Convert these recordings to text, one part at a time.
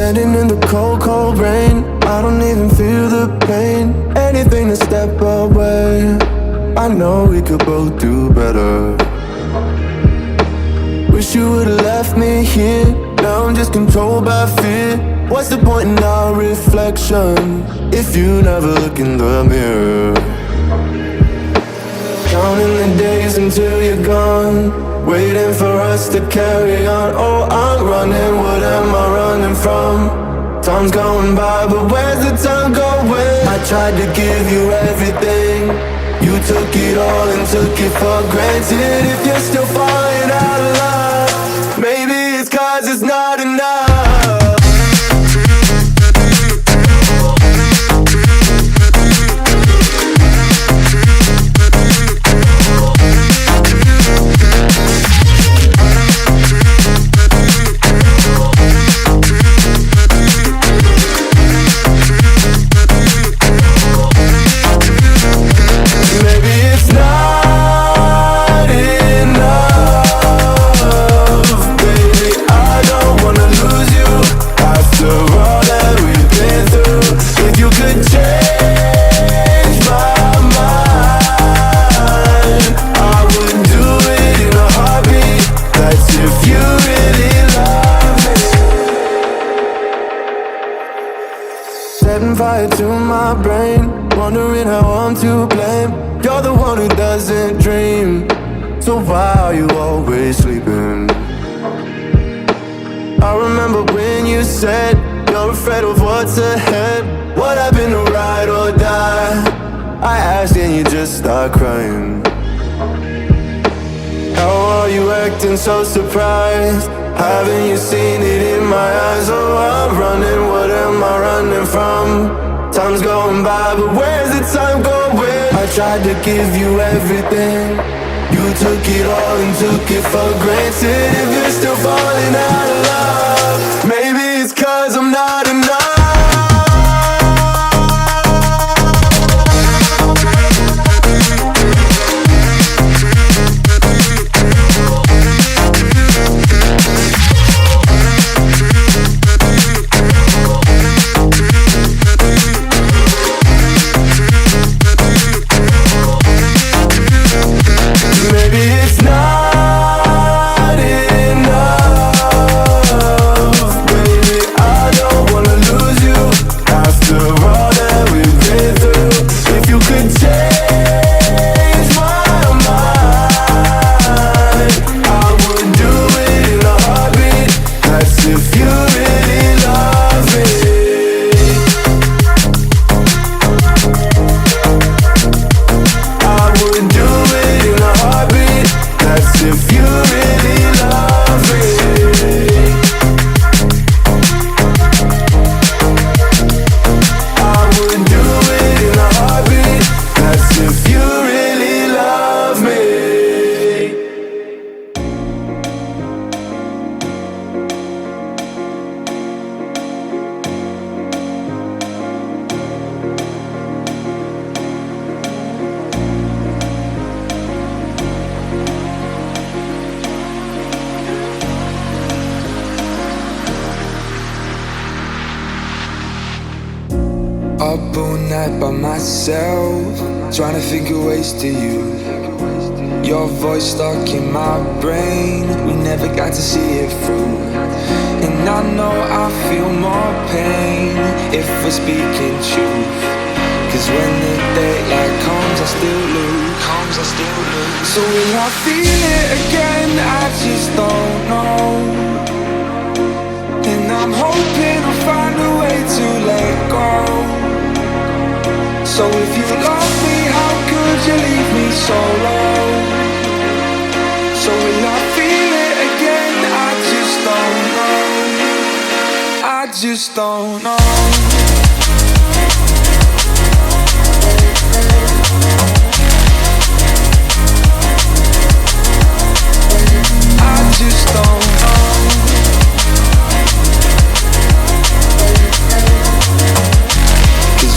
Standing in the cold, cold rain, I don't even feel the pain. Anything to step away, I know we could both do better. Wish you would've left me here. Now I'm just controlled by fear. What's the point in our reflection if you never look in the mirror? Counting the days until you're gone, waiting for us to carry on. Oh, I'm running, what am I running from? Time's going by, but where's the time going? I tried to give you everything, you took it all and took it for granted. If you're still falling out of love, maybe it's 'cause it's not enough. Setting fire to my brain, wondering how I'm to blame. You're the one who doesn't dream, so why are you always sleeping? I remember when you said you're afraid of what's ahead. What happened to ride or die? I asked and you just start crying. How are you acting so surprised? Haven't you seen it in my eyes? Oh, I'm running, what am I running from? Time's going by, but where's the time going? I tried to give you everything, you took it all and took it for granted. If you're still falling out of love, maybe it's 'cause I'm not enough. Up all night by myself, trying to figure ways to you. Your voice stuck in my brain, we never got to see it through. And I know I feel more pain if we're speaking truth. 'Cause when the daylight comes, I still lose. So will I feel it again? I just don't know. And I'm hoping I'll find a way to let go. So if you love me, how could you leave me so low? So will I feel it again? I just don't know. I just don't know. I just don't know.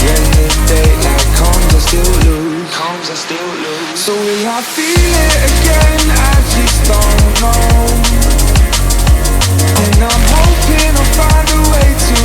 When the daylight comes, I still lose. So will I feel it again? I just don't know. And I'm hoping I'll find a way to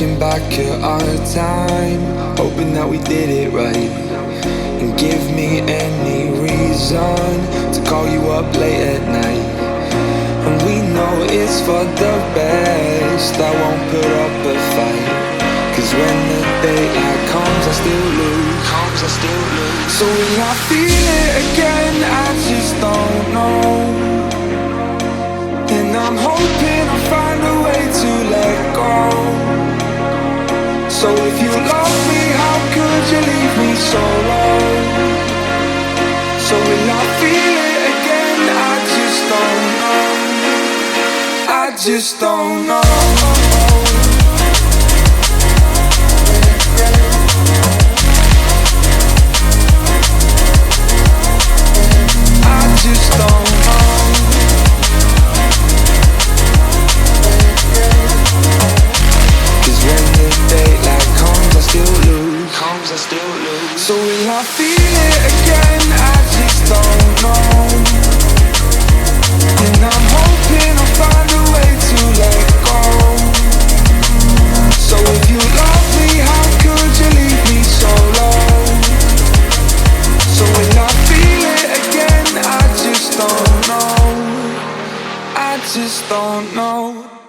looking back at our time, hoping that we did it right. And give me any reason to call you up late at night. And we know it's for the best, I won't put up a fight. Cause when the daylight comes, I still lose. So will I feel it again? I just don't know. And I'm hoping I'll find a way to let go. So if you love me, how could you leave me so low? So will I feel it again? I just don't know. I just don't know. Just don't know. Cause when the daylight comes, I still lose. So will I feel it again? I just don't know. And I'm hoping I'll find a way to let go. So if you love me, how could you leave me so low? So will I feel it again? I just don't know. I just don't know.